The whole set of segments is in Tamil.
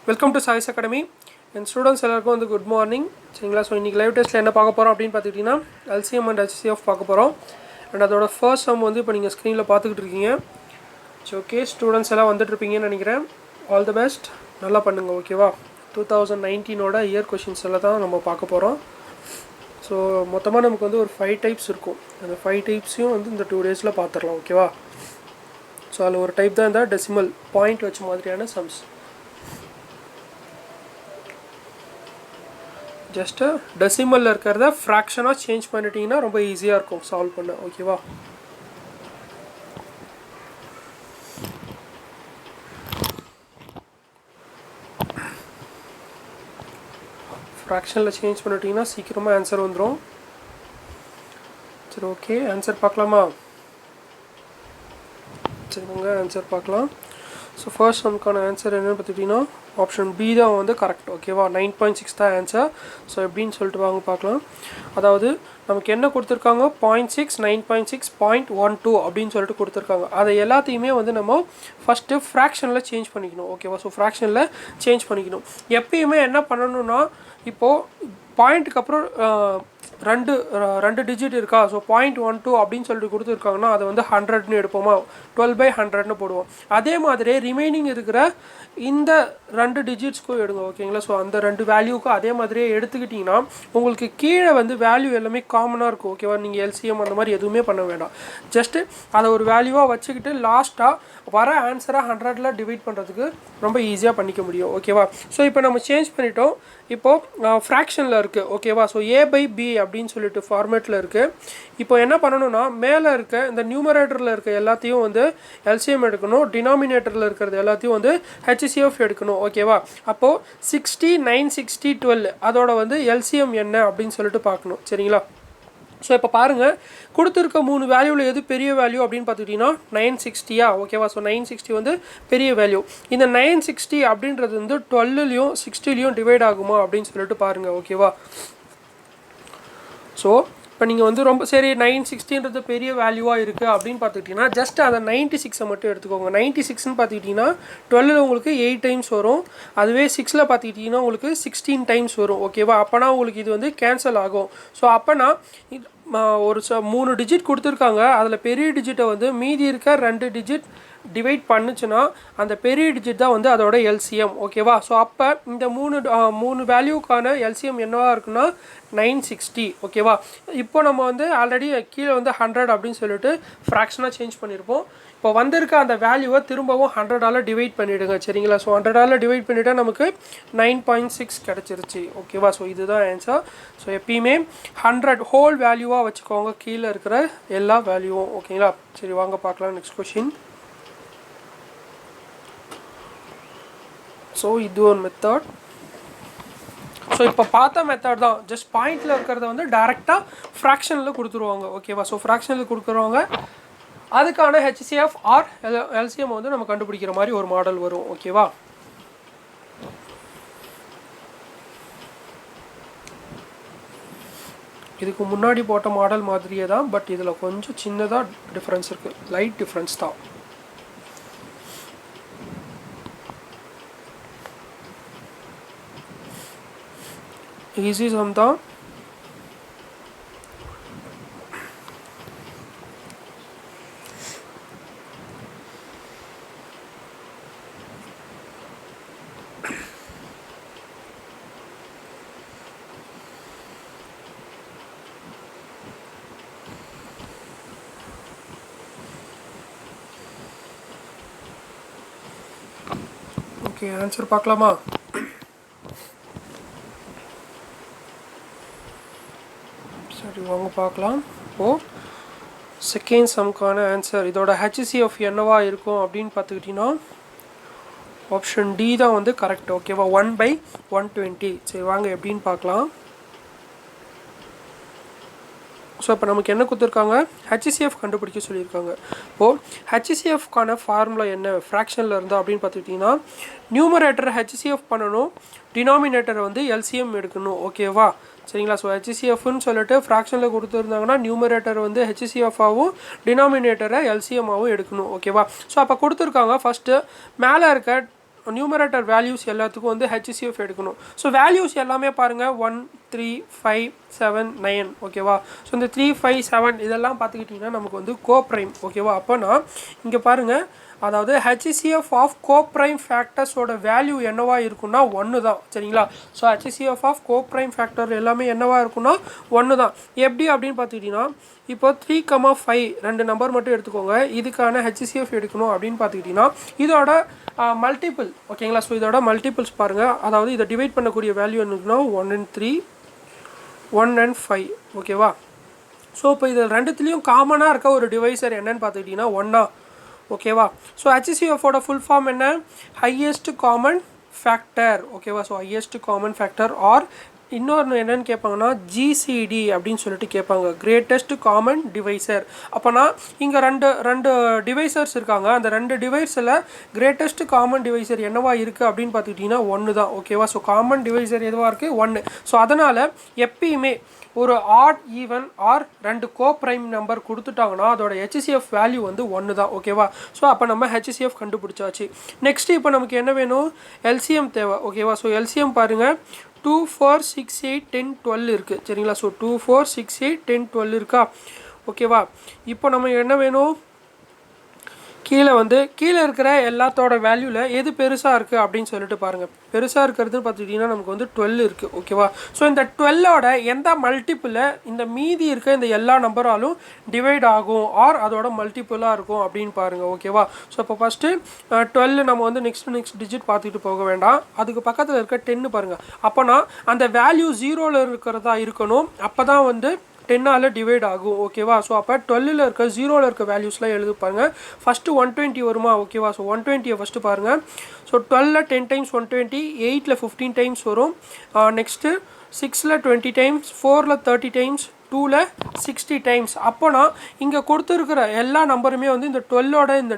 Welcome to choice academy. N students எல்லாருக்கும் வந்து குட் மார்னிங். சரிங்களா? ஸோ இன்றைக்கி லைவ் டெஸ்ட்டில் என்ன பார்க்க போகிறோம் அப்படின்னு பார்த்துக்கிட்டிங்கன்னா எல்சிஎம் அண்ட் ஹெச்சிஎஃப் பார்க்க போகிறோம். அண்ட் அதோட ஃபர்ஸ்ட் சம் வந்து இப்போ நீங்கள் ஸ்க்ரீனில் பார்த்துக்கிட்டு இருக்கீங்க. ஸோ ஓகே, ஸ்டூடெண்ட்ஸ் எல்லாம் வந்துட்டுருப்பீங்கன்னு நினைக்கிறேன். ஆல் தி பெஸ்ட், நல்லா பண்ணுங்கள். ஓகேவா? 2019 இயர் கொஷின்ஸ் எல்லாம் தான் நம்ம பார்க்க போகிறோம். ஸோ மொத்தமாக நமக்கு வந்து ஒரு 5 டைப்ஸ் இருக்கும். அந்த 5 டைப்ஸையும் வந்து இந்த 2 டேஸில் பார்த்துடலாம். ஓகேவா? ஸோ அதில் ஒரு டைப் தான் இந்த டெசிமல் பாயிண்ட் வச்ச மாதிரியான சம்ஸ். ஜஸ்ட்டு டெசிமலில் இருக்கிறத ஃப்ராக்ஷனாக சேஞ்ச் பண்ணிட்டீங்கன்னா ரொம்ப ஈஸியாக இருக்கும் சால்வ் பண்ண. ஓகேவா? ஃப்ராக்ஷனில் சேஞ்ச் பண்ணிட்டீங்கன்னா சீக்கிரமாக ஆன்சர் வந்துடும். சரி, ஓகே, ஆன்சர் பார்க்கலாமா? சரிங்க, ஆன்சர் பார்க்கலாம். ஸோ ஃபர்ஸ்ட் சம்க்கான ஆன்சர் என்னென்னு பார்த்துக்கிட்டிங்கன்னா ஆப்ஷன் பி தான் வந்து கரெக்ட். ஓகேவா? 9.6 தான் ஆன்சர். ஸோ எப்படின்னு சொல்லிட்டு வாங்க பார்க்கலாம். அதாவது நமக்கு என்ன கொடுத்துருக்காங்க, 0.6, 9.6, 0.12 அப்படின்னு சொல்லிட்டு கொடுத்துருக்காங்க. அதை எல்லாத்தையுமே வந்து நம்ம ஃபஸ்ட்டு ஃப்ராக்ஷனில் சேஞ்ச் பண்ணிக்கணும். ஓகேவா? ஸோ ஃப்ராக்ஷனில் சேஞ்ச் பண்ணிக்கணும். எப்பயுமே என்ன பண்ணணும்னா, இப்போது பாயிண்ட்டுக்கு அப்புறம் ரெண்டு டிஜிட் இருக்கா? ஸோ 0.12 அப்படின்னு சொல்லிட்டு கொடுத்துருக்காங்கன்னா அதை வந்து 100ன்னு எடுப்போமா? 12/100ன்னு போடுவோம். அதே மாதிரி ரிமைனிங் இருக்கிற இந்த 2 டிஜிட்ஸ்க்கும் எடுங்க. ஓகேங்களா? ஸோ அந்த 2 வேல்யூக்கும் அதே மாதிரியே எடுத்துக்கிட்டிங்கன்னா உங்களுக்கு கீழே வந்து வேல்யூ எல்லாமே காமனாக இருக்கும். ஓகேவா? நீங்கள் எல்சிஎம் அந்த மாதிரி எதுவுமே பண்ண வேண்டாம். ஜஸ்ட்டு அதை ஒரு வேல்யூவாக வச்சுக்கிட்டு லாஸ்ட்டாக வர ஆன்சரை 100ல் டிவைட் பண்ணுறதுக்கு ரொம்ப ஈஸியாக பண்ணிக்க முடியும். ஓகேவா? ஸோ இப்போ நம்ம சேஞ்ச் பண்ணிட்டோம். இப்போது ஃப்ராக்ஷனில் இருக்குது. ஓகேவா? ஸோ A/B அப்படின்னு சொல்லிட்டு ஃபார்மேட்டில் இருக்குது. இப்போ என்ன பண்ணணும்னா, மேலே இருக்க இந்த நியூமரேட்டரில் இருக்க எல்லாத்தையும் வந்து எல்சிஎம் எடுக்கணும், டினாமினேட்டரில் இருக்கிறது எல்லாத்தையும் வந்து ஹெச்சிஎஃப் எடுக்கணும். ஓகேவா? அப்போது 60, 9, 60, 12 அதோட வந்து எல்சிஎம் என்ன அப்படின்னு சொல்லிட்டு பார்க்கணும். சரிங்களா? ஸோ இப்போ பாருங்கள், கொடுத்துருக்க 3 வேல்யூவில் எது பெரிய வேல்யூ அப்படின்னு பார்த்துக்கிட்டிங்கன்னா 960. ஓகேவா? ஸோ 960 வந்து பெரிய வேல்யூ. இந்த 960 அப்படின்றது வந்து 12லையும் 60லையும் டிவைட் ஆகுமா அப்படின்னு சொல்லிட்டு பாருங்கள். ஓகேவா? ஸோ இப்போ நீங்கள் வந்து ரொம்ப சரி 960ன்றது பெரிய வேல்யூவாக இருக்குது அப்படின்னு பார்த்துக்கிட்டிங்கன்னா ஜஸ்ட் அதை 96 மட்டும் எடுத்துக்கோங்க. 96ன்னு பார்த்துக்கிட்டிங்கன்னா 12ல் உங்களுக்கு 8 டைம்ஸ் வரும். அதுவே 6ல் பார்த்துக்கிட்டிங்கன்னா உங்களுக்கு 16 டைம்ஸ் வரும். ஓகேவா? அப்போனா உங்களுக்கு இது வந்து கேன்சல் ஆகும். ஸோ அப்போனா ஒரு 3 டிஜிட் கொடுத்துருக்காங்க. அதில் பெரிய டிஜிட்டை வந்து மீதி இருக்க 2 டிஜிட் டிவைட் பண்ணுச்சுன்னா அந்த பெரிய டிஜிட் தான் வந்து அதோட எல்சிஎம். ஓகேவா? ஸோ அப்போ இந்த மூணு வேல்யூக்கான எல்சிஎம் என்னவாக இருக்குன்னா 960. ஓகேவா? இப்போ நம்ம வந்து ஆல்ரெடி கீழே வந்து 100 அப்படின்னு சொல்லிட்டு ஃப்ராக்ஷனாக சேஞ்ச் பண்ணியிருப்போம். இப்போ வந்திருக்க அந்த வேல்யூவை திரும்பவும் 100ஆல் டிவைட் பண்ணிவிடுங்க. சரிங்களா? ஸோ 100ஆல் டிவைட் பண்ணிவிட்டால் நமக்கு 9.6 கிடச்சிருச்சு. ஓகேவா? ஸோ இதுதான் ஆன்சர். ஸோ எப்பயுமே 100 ஹோல் வேல்யூவாக வச்சுக்கோங்க கீழே இருக்கிற எல்லா வேல்யூவும். ஓகேங்களா? சரி, வாங்க பார்க்கலாம் நெக்ஸ்ட் கொஷின். ஸோ இது ஒரு மெத்தட். ஸோ இப்போ பார்த்த மெத்தட் தான். ஜஸ்ட் பாயிண்டில் இருக்கிறத வந்து டேரெக்டாக ஃப்ராக்ஷனில் கொடுத்துருவாங்க. ஓகேவா? ஸோ ஃப்ராக்ஷனில் கொடுக்குறவங்க அதுக்கான ஹெச்சிஎஃப் ஆர் எல்சிஎம் வந்து நம்ம கண்டுபிடிக்கிற மாதிரி ஒரு மாடல் வரும். ஓகேவா? இதுக்கு முன்னாடி போட்ட மாடல் மாதிரியே தான், பட் இதில் கொஞ்சம் சின்னதாக டிஃப்ரென்ஸ் இருக்குது. லைட் டிஃப்ரென்ஸ் தான். ஈஸி சம் தான். ஓகே, ஆன்சர் பார்க்கலாமா? சரி, வாங்க பார்க்கலாம். இப்போது செகண்ட் சம்க்கான ஆன்சர் இதோட ஹெச்சிஎஃப் என்னவா இருக்கும் அப்படின்னு பார்த்துக்கிட்டிங்கன்னா ஆப்ஷன் டி தான் வந்து கரெக்ட். ஓகேவா? 1/120. சரி, வாங்க எப்படின்னு பார்க்கலாம். ஸோ இப்போ நமக்கு என்ன கொடுத்துருக்காங்க, ஹெச்சிஎஃப் கண்டுபிடிக்க சொல்லியிருக்காங்க. இப்போது ஹெச்சிஎஃப்கான ஃபார்முலா என்ன ஃப்ராக்ஷனில் இருந்தால் அப்படின்னு பார்த்துக்கிட்டிங்கன்னா நியூமரேட்டரை ஹெச்சிஎஃப் பண்ணணும், டினாமினேட்டரை வந்து எல்சிஎம் எடுக்கணும். ஓகேவா? சரிங்களா? ஸோ ஹெச்சிஎஃப்னு சொல்லிட்டு ஃப்ராக்ஷனில் கொடுத்துருந்தாங்கன்னா நியூமரேட்டர் வந்து ஹெச்சிஎஃபாகவும் டினாமினேட்டரை எல்சிஎம்மாகவும் எடுக்கணும். ஓகேவா? ஸோ அப்போ கொடுத்துருக்காங்க. ஃபஸ்ட்டு மேலே இருக்க நியூமரேட்டர் வேல்யூஸ் எல்லாத்துக்கும் வந்து ஹெச்சிசிஎஃப் எடுக்கணும். ஸோ வேல்யூஸ் எல்லாமே பாருங்கள் 1 3 5 7 9 ஓகேவா. ஸோ இந்த 3 5 7 இதெல்லாம் பார்த்துக்கிட்டிங்கன்னா நமக்கு வந்து கோப்ரைம் ஓகேவா. அப்போனா இங்கே பாருங்கள், அதாவது ஹெச்சிசிஎஃப் ஆஃப் கோப்ரைம் ஃபேக்டர்ஸோட வேல்யூ என்னவா இருக்குன்னா 1 தான் சரிங்களா. So HCF of coprime factor எல்லாமே என்னவா இருக்குன்னா 1 தான். எப்படி அப்படின்னு பார்த்துக்கிட்டிங்கன்னா இப்போ 3,5 2 நம்பர் மட்டும் எடுத்துக்கோங்க. இதுக்கான ஹெச்சிசிஎஃப் எடுக்கணும் அப்படின்னு பார்த்துக்கிட்டிங்கன்னா இதோட மல்டிபிள் ஓகேங்களா. ஸோ இதோட மல்டிபிள்ஸ் பாருங்கள், அதாவது இதை டிவைட் பண்ணக்கூடிய வேல்யூ என்னன்னா 1 and 3 1 and 5 ஓகேவா. ஸோ இப்போ இது ரெண்டுத்துலேயும் காமனாக இருக்க ஒரு டிவைசர் என்னன்னு பார்த்துக்கிட்டிங்கன்னா 1 ஓகேவா. ஸோ ஹெச்சிசிஎஃபோட ஃபுல் ஃபார்ம் என்ன, ஹையஸ்ட் காமன் ஃபேக்டர் ஓகேவா. So highest common factor or இன்னொன்று என்னென்னு கேட்பாங்கன்னா ஜிசிடி அப்படின்னு சொல்லிட்டு கேட்பாங்க, கிரேட்டஸ்ட் காமன் டிவைசர். அப்போனா இங்கே ரெண்டு டிவைசர்ஸ் இருக்காங்க. அந்த 2 டிவைஸில் கிரேட்டஸ்ட் காமன் டிவைசர் என்னவா இருக்குது அப்படின்னு பார்த்துக்கிட்டிங்கன்னா 1 தான் ஓகேவா. ஸோ காமன் டிவைசர் எதுவாக இருக்குது 1. ஸோ அதனால் எப்பயுமே ஒரு odd even or 2 coprime number கொடுத்துட்டாங்கன்னா அதோட ஹெச்சிசிஎஃப் வேல்யூ வந்து 1 தான் ஓகேவா. ஸோ அப்போ நம்ம ஹெச்சிசிஎஃப் கண்டுபிடிச்சாச்சு. நெக்ஸ்ட்டு இப்போ நமக்கு என்ன வேணும், எல்சிஎம் தேவை ஓகேவா. ஸோ எல்சிஎம் பாருங்கள் 2 4 6 8 10 12 இருக்குது சரிங்களா. ஸோ 2 4 6 8 10 12 இருக்கா ஓகேவா. இப்போ நம்ம என்ன வேணும், கீழே இருக்கிற எல்லாத்தோட வேல்யூவில் எது பெருசாக இருக்குது அப்படின்னு சொல்லிட்டு பாருங்கள். பெருசாக இருக்கிறதுன்னு பார்த்துக்கிட்டிங்கன்னா நமக்கு வந்து 12 இருக்குது ஓகேவா. ஸோ இந்த 12ஓட எந்த மல்டிப்பிளில் இந்த மீதி இருக்க இந்த எல்லா நம்பராலும் டிவைட் ஆகும் ஆர் அதோட மல்டிப்பிளாக இருக்கும் அப்படின்னு பாருங்கள் ஓகேவா. ஸோ இப்போ ஃபஸ்ட்டு 12 நம்ம வந்து நெக்ஸ்ட் டிஜிட் பார்த்துக்கிட்டு போக வேண்டாம். அதுக்கு பக்கத்தில் இருக்க 10 பாருங்கள். அப்போனா அந்த வேல்யூ 0ல் இருக்கிறதா இருக்கணும், அப்போ தான் வந்து 10ஆல் டிவைட் ஆகும் ஓகேவா. ஸோ அப்போ 12ல் இருக்க 0ல் இருக்க வேல்யூஸ்லாம் எழுதி பாருங்கள். ஃபஸ்ட்டு 120 வருமா ஓகேவா. ஸோ 120 ஃபஸ்ட்டு பாருங்கள். ஸோ 12ல் 10 டைம்ஸ் 120, 8ல் 15 டைம்ஸ் வரும். நெக்ஸ்ட்டு 6ல் 20 டைம்ஸ், 4ல் 30 டைம்ஸ், 2ல் 60 டைம்ஸ். அப்போனா இங்கே கொடுத்துருக்கிற எல்லா நம்பருமே வந்து இந்த 12ஓட இந்த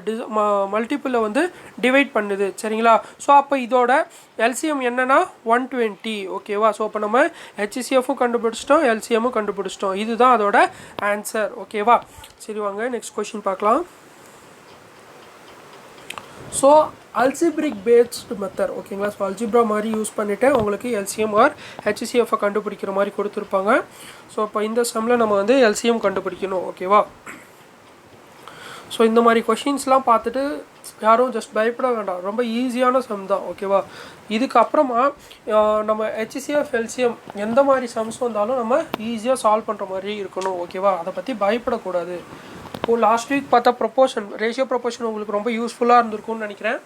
மல்டிப்பிளில் வந்து டிவைட் பண்ணுது சரிங்களா. ஸோ அப்போ இதோட எல்சிஎம் என்னன்னா 120 ஓகேவா. ஸோ அப்போ நம்ம ஹெச்சிசிஎஃப்பும் கண்டுபிடிச்சிட்டோம், எல்சிஎம்மும் கண்டுபிடிச்சிட்டோம். இதுதான் அதோட ஆன்சர் ஓகேவா. சரி வாங்க நெக்ஸ்ட் கொஸ்டின் பார்க்கலாம். ஸோ அல்ஜிப்ரிக் பேஸ்டு மெத்தட் ஓகேங்களா. ஸோ அல்ஜிப்ரா மாதிரி யூஸ் பண்ணிவிட்டு உங்களுக்கு எல்சிஎம் ஆர் ஹெச்சிசிஎஃப்பை கண்டுபிடிக்கிற மாதிரி கொடுத்துருப்பாங்க. ஸோ இப்போ இந்த சம்மில் நம்ம வந்து எல்சிஎம் கண்டுபிடிக்கணும் ஓகேவா. ஸோ இந்த மாதிரி கொஷின்ஸ்லாம் பார்த்துட்டு யாரும் ஜஸ்ட் பயப்பட வேண்டாம், ரொம்ப ஈஸியான சம் தான் ஓகேவா. இதுக்கப்புறமா நம்ம ஹெச்சிசிஎஃப் எல்சிஎம் எந்த மாதிரி சம்ஸ் வந்தாலும் நம்ம ஈஸியாக சால்வ் பண்ணுற மாதிரி இருக்கணும் ஓகேவா. அதை பற்றி பயப்படக்கூடாது. இப்போது லாஸ்ட் வீக் பார்த்தா ரேஷியோ ப்ரொபோர்ஷன் உங்களுக்கு ரொம்ப யூஸ்ஃபுல்லாக இருந்திருக்கும்னு நினைக்கிறேன்.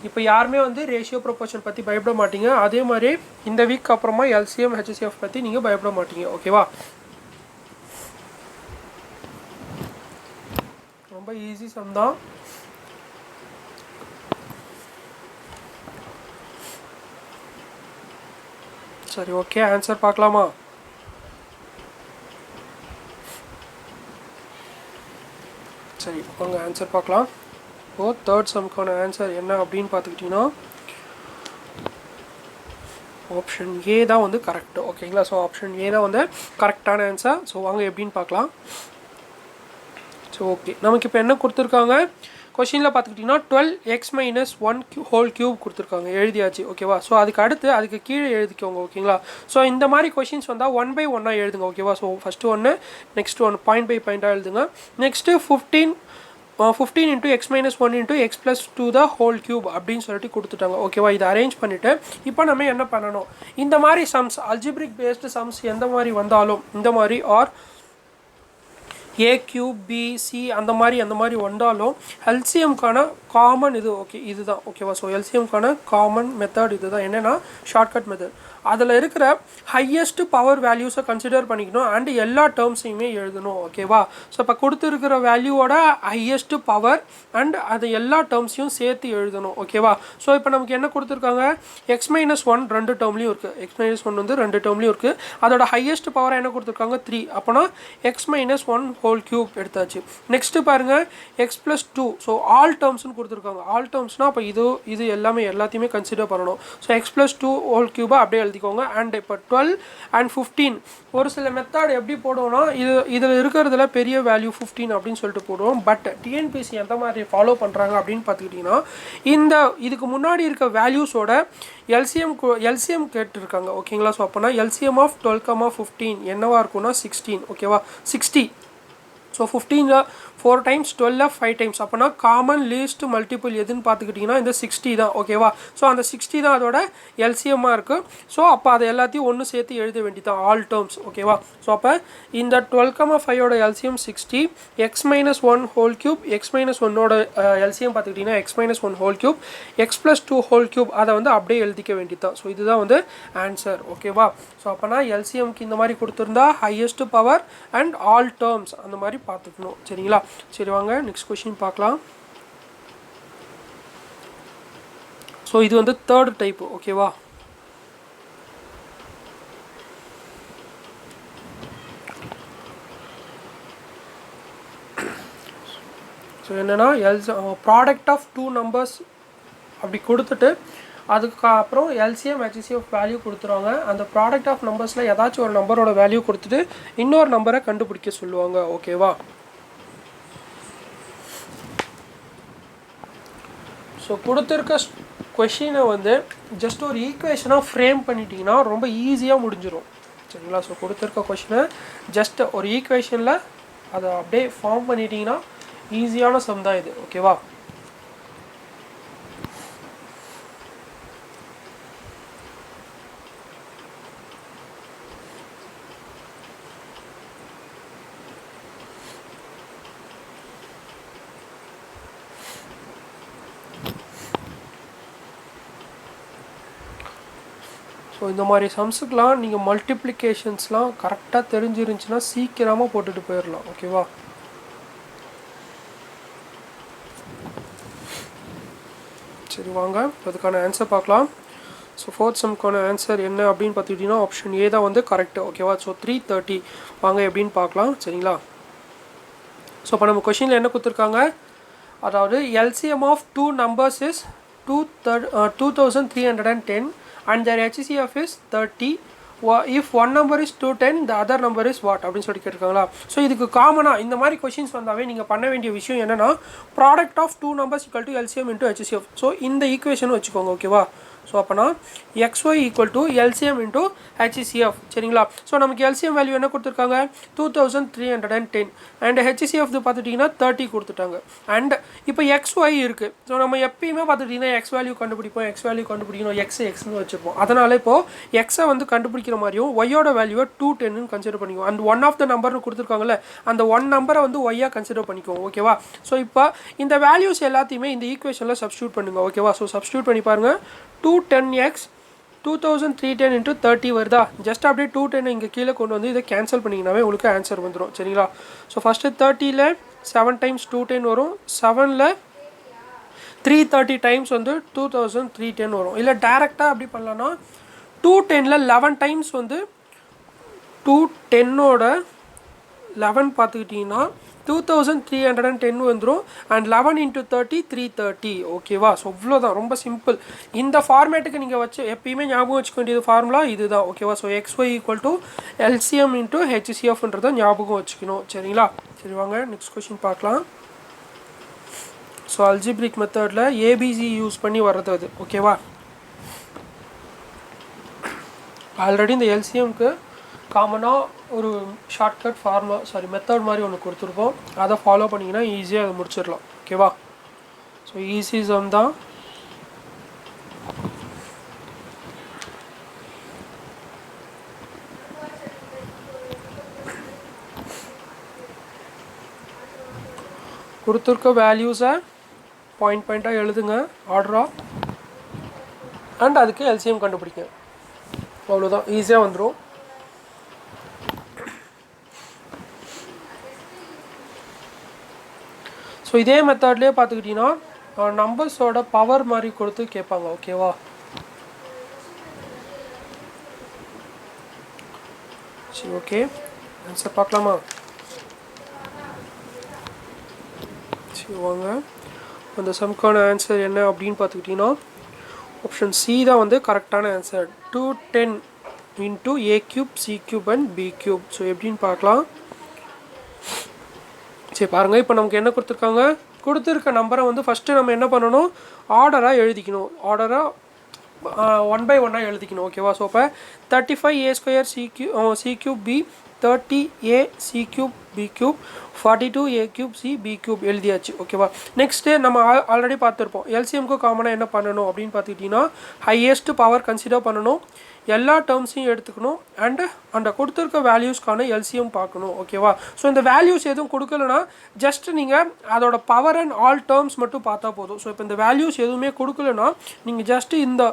இப்போ யாருமே வந்து ரேஷியோ ப்ரொபோர்ஷன் பற்றி பயப்பட மாட்டீங்க. அதே மாதிரி இந்த வீக் அப்புறமா எல்சிஎம் ஹெச்சிசிஎஃப் பற்றி நீங்கள் பயப்பட மாட்டீங்க ஓகேவா. ரொம்ப ஈஸி சம் தான். சரி ஓகே, ஆன்சர் பார்க்கலாமா. சரி உங்க ஆன்சர் பார்க்கலாம். இப்போது தேர்ட் சம்க்கான ஆன்சர் என்ன அப்படின்னு பார்த்துக்கிட்டிங்கன்னா ஆப்ஷன் ஏ தான் வந்து கரெக்ட் ஓகேங்களா. ஸோ ஆப்ஷன் ஏ தான் வந்து கரெக்டான ஆன்சர். ஸோ வாங்க எப்படின்னு பார்க்கலாம். ஸோ ஓகே, நமக்கு இப்போ என்ன கொடுத்துருக்காங்க கொஷினில் பார்த்துக்கிட்டிங்கன்னா 12x - 1 ஹோல் கியூப் கொடுத்துருக்காங்க, எழுதியாச்சு ஓகேவா. ஸோ அதுக்கு கீழே எழுதிக்கோங்க ஓகேங்களா. ஸோ இந்த மாதிரி கொஷின்ஸ் வந்தால் 1 by 1 எழுதுங்க ஓகேவா. So first 1, next 1 point by பாயிண்ட்டாக எழுதுங்க. Next 15 × x - 1 × x + 2 the whole cube அப்படின்னு சொல்லிட்டு கொடுத்துட்டாங்க ஓகேவா. இதை அரேஞ்ச் பண்ணிவிட்டு இப்போ நம்ம என்ன பண்ணணும், இந்த மாதிரி சம்ஸ் அல்ஜிப்ரிக் பேஸ்டு சம்ஸ் எந்த மாதிரி வந்தாலும் இந்த மாதிரி R a cube B C அந்த மாதிரி வந்தாலும் எல்சிஎம்கான காமன் இது ஓகே இதுதான் ஓகேவா. ஸோ எல்சிஎம்கான காமன் மெத்தட் இதுதான். என்னென்னா ஷார்ட்கட் மெத்தட். அதில் இருக்கிற ஹையஸ்ட் பவர் வேல்யூஸை கன்சிடர் பண்ணிக்கணும் அண்ட் எல்லா டேர்ம்ஸையுமே எழுதணும் ஓகேவா. ஸோ இப்போ கொடுத்துருக்கிற வேல்யூவோட ஹையஸ்ட் பவர் அண்ட் அது எல்லா டேர்ம்ஸையும் சேர்த்து எழுதணும் ஓகேவா. ஸோ இப்போ நமக்கு என்ன கொடுத்துருக்காங்க, x - 1 2 டேர்ம்லையும் இருக்குது, x - 1 வந்து 2 டேர்ம்லையும் இருக்குது. அதோட ஹையஸ்ட் பவரை என்ன கொடுத்துருக்காங்க 3. அப்போனா x - 1 ஹோல் கியூப் எடுத்தாச்சு. நெக்ஸ்ட்டு பாருங்கள் x + 2. ஸோ ஆல் டேர்ம்ஸ்னு கொடுத்துருக்காங்க. ஆல் டேர்ம்ஸ்னால் அப்போ இது எல்லாத்தையுமே கன்சிடர் பண்ணணும். ஸோ எக்ஸ் ப்ளஸ் 2 ஹோல் கியூபை அப்படியே எழுதிக்கோங்க. அண்ட் இப்போ 12 அண்ட் 15 ஒரு சில மெத்தட் எப்படி போடுவோம்னா இதில் இருக்கிறதுல பெரிய வேல்யூ 15 அப்படின்னு சொல்லிட்டு போடுவோம். பட் டிஎன்பிஎஸ்சி எந்த மாதிரி ஃபாலோ பண்ணுறாங்க அப்படின்னு பார்த்துக்கிட்டிங்கன்னா இதுக்கு முன்னாடி இருக்க வேல்யூஸோட எல்சிஎம் கேட்டுருக்காங்க. ஓகேங்களா? ஸோ அப்போனா எல்சிஎம் ஆஃப் 12,15 என்னவாக இருக்கும்னா 16. ஓகேவா? 60. ஸோ 15 4 times 12 5 times அப்போனா காமன் லீஸ்ட் மல்டிபிள் எதுன்னு பார்த்துக்கிட்டிங்கன்னா இந்த 60 தான். ஓகேவா? ஸோ அந்த 60 தான் அதோட எல்சிஎம்மாக இருக்குது. ஸோ அப்போ அதை எல்லாத்தையும் ஒன்று சேர்த்து எழுத வேண்டியதான் ஆல் டேர்ம்ஸ். ஓகேவா? ஸோ அப்போ இந்த 12,5ஓட LCM 60, x minus 1 whole cube, x minus 1ஓட எல்சிஎம் பார்த்துக்கிட்டிங்கன்னா x minus 1 whole cube, x plus 2 whole cube, அதை வந்து அப்படியே எழுதிக்க வேண்டியதான். ஸோ இதுதான் வந்து ஆன்சர். ஓகேவா? ஸோ அப்போனா எல்சிஎம்க்கு இந்த மாதிரி கொடுத்துருந்தா highest power and all terms அந்த மாதிரி பார்த்துக்கணும். சரிங்களா? சரி வாங்க நெக்ஸ்ட் கொஸ்டின் பார்க்கலாம். ஸோ இது வந்து தேர்ட் டைப். ஓகேவா? ஸோ என்னென்னா ப்ராடக்ட் ஆஃப் 2 நம்பர்ஸ் அப்படி கொடுத்துட்டு அதுக்கப்புறம் எல்சிஎம் ஹெச்சிஎஃப் வேல்யூ கொடுத்துருவாங்க. அந்த ப்ராடக்ட் ஆஃப் நம்பர்ஸில் ஏதாச்சும் ஒரு நம்பரோட வேல்யூ கொடுத்துட்டு இன்னொரு நம்பரை கண்டுபிடிக்க சொல்லுவாங்க. ஓகேவா? ஸோ கொடுத்துருக்க கொஷினை வந்து ஜஸ்ட் ஒரு ஈக்குவேஷனாக ஃப்ரேம் பண்ணிட்டீங்கன்னா ரொம்ப ஈஸியாக முடிஞ்சிடும். சரிங்களா? ஸோ கொடுத்துருக்க கொஷினை ஜஸ்ட் ஒரு ஈக்குவேஷனில் அதை அப்படியே ஃபார்ம் பண்ணிட்டீங்கன்னா ஈஸியான சம் தான் இது. ஓகேவா? ஸோ இந்த மாதிரி சம்ஸுக்கெலாம் நீங்கள் மல்டிப்ளிகேஷன்ஸ்லாம் கரெக்டாக தெரிஞ்சிருந்துச்சுன்னா சீக்கிரமாக போட்டுட்டு போயிடலாம். ஓகேவா? சரி வாங்க அதுக்கான ஆன்சர் பார்க்கலாம். ஸோ ஃபோர்த் சம்க்கான ஆன்சர் என்ன அப்படின்னு பார்த்துக்கிட்டிங்கன்னா ஆப்ஷன் ஏ தான் வந்து கரெக்டு. ஓகேவா? ஸோ 330 வாங்க எப்படின்னு பார்க்கலாம். சரிங்களா? ஸோ இப்போ நம்ம கொஷினில் என்ன கொடுத்துருக்காங்க, அதாவது LCM of 2 numbers is 2310 and their HCF is 30. If one number is 210 the other number is what அப்படின்னு சொல்லி கேட்டிருக்காங்களா. ஸோ இதுக்கு காமனாக இந்த மாதிரி கொஷின்ஸ் வந்தாவே நீங்கள் பண்ண வேண்டிய விஷயம் என்னென்னா product of 2 numbers equal to LCM into HCF. So இந்த ஈக்குவேஷன் வச்சுக்கோங்க. ஓகேவா? ஸோ அப்போனா XY equal to LCM into HCF. சரிங்களா? ஸோ நமக்கு LCM வேல்யூ என்ன கொடுத்துருக்காங்க 2310 அண்ட் HCF பார்த்துட்டிங்கன்னா 30 கொடுத்துட்டாங்க. அண்ட் இப்போ XY இருக்குது. ஸோ நம்ம எப்பயுமே பார்த்துட்டிங்கன்னா எக்ஸ் வேல்யூ கண்டுபிடிக்கணும் எக்ஸ்னு வச்சுருப்போம். அதனால் இப்போது எக்ஸை வந்து கண்டுபிடிக்கிற மாதிரியும் ஒய்யோட வேல்யூவை 210 கன்சிடர் பண்ணிக்குவோம். அண்ட் ஒன் ஆஃப் த நம்பர்னு கொடுத்துருக்காங்கல்ல அந்த ஒன் நம்பரை வந்து ஒய்யாக கன்சிடர் பண்ணிக்குவோம். ஓகேவா? ஸோ இப்போ இந்த வேல்யூஸ் எல்லாத்தையுமே இந்த ஈக்குவேஷனில் சப்ஸ்டியூட் பண்ணுங்கள். ஓகேவா? ஸோ சப்ஸ்டியூட் பண்ணி பாருங்கள். 210x 2310 into 30 வருதா? ஜஸ்ட் அப்படியே 210 இங்கே கீழே கொண்டு வந்து இதை கேன்சல் பண்ணிங்கனாவே உங்களுக்கு ஆன்சர் வந்துடும். சரிங்களா? ஸோ ஃபஸ்ட்டு 30ல் 7 times 210 வரும். 7ல் 330 டைம்ஸ் வந்து 2310 வரும். இல்லை டேரெக்டாக அப்படி பண்ணலான்னா 210ல் 11 டைம்ஸ் வந்து 210ஓட 11 பார்த்துக்கிட்டிங்கன்னா 2310 வந்துடும். And 11 into 30 330. ஓகேவா? ஸோ இவ்வளோதான், ரொம்ப சிம்பிள். இந்த ஃபார்மேட்டுக்கு நீங்கள் வச்சு எப்பயுமே ஞாபகம் வச்சுக்க வேண்டியது ஃபார்முலா இதுதான். ஓகேவா? So XY equal to LCM into HCFன்றதை ஞாபகம் வச்சுக்கணும். சரிங்களா? சரி வாங்க நெக்ஸ்ட் கொஷின் பார்க்கலாம். ஸோ அல்ஜிப்ரிக் மெத்தடில் ஏபிசி யூஸ் பண்ணி வர்றது அது. ஓகேவா? ஆல்ரெடி இந்த எல்சிஎம்க்கு காமனாக ஒரு ஷார்ட்கட் மெத்தட் மாதிரி ஒன்று கொடுத்துருப்போம். அதை ஃபாலோ பண்ணிங்கன்னா ஈஸியாக அதை முடிச்சிடலாம். ஓகேவா? ஸோ ஈஸி சம் தான். கொடுத்துருக்க வேல்யூஸை பாயிண்டாக எழுதுங்க ஆர்டராக. அண்ட் அதுக்கு எல்சிஎம் கண்டுபிடிங்க. அவ்வளோதான், ஈஸியாக வந்துடும். ஸோ இதே மெத்தட்லேயே பார்த்துக்கிட்டிங்கன்னா நம்பர்ஸோட பவர் மாதிரி கொடுத்து கேட்பாங்க. ஓகேவா? சரி ஓகே ஆன்சர் பார்க்கலாமா? சரி வாங்க. அந்த சம்க்கான ஆன்சர் என்ன அப்படின்னு பார்த்துக்கிட்டிங்கன்னா ஆப்ஷன் சி தான் வந்து கரெக்டான answer. 210 into a cube c cube and b cube. So எப்படின்னு பார்க்கலாம். சரி பாருங்கள், இப்போ நமக்கு என்ன கொடுத்துருக்காங்க, கொடுத்துருக்க நம்பரை வந்து ஃபஸ்ட்டு நம்ம என்ன பண்ணணும், ஆர்டராக எழுதிக்கணும். ஆர்டராக 1 by 1 எழுதிக்கணும். ஓகேவா. ஸோ இப்போ 35a² c cube b, 30a c cube b cube, 42a cube c b cube எழுதியாச்சு. ஓகேவா. நெக்ஸ்ட்டு நம்ம ஆல்ரெடி பார்த்துருப்போம், எல்சிஎம்க்கு காமனாக என்ன பண்ணணும் அப்படின்னு பார்த்துக்கிட்டிங்கன்னா ஹையஸ்ட் பவர் கன்சிடர் பண்ணணும், எல்லா டேர்ம்ஸையும் எடுத்துக்கணும், அண்டு அந்த கொடுத்துருக்க வேல்யூஸ்க்கான எல்சிஎம் பார்க்கணும். ஓகேவா. ஸோ இந்த வேல்யூஸ் எதுவும் கொடுக்கலனா ஜஸ்ட் நீங்கள் அதோட பவர் அண்ட் ஆல் டேர்ம்ஸ் மட்டும் பார்த்தா போதும். ஸோ இப்போ இந்த வேல்யூஸ் எதுவுமே கொடுக்கலனா நீங்கள் ஜஸ்ட்டு இந்த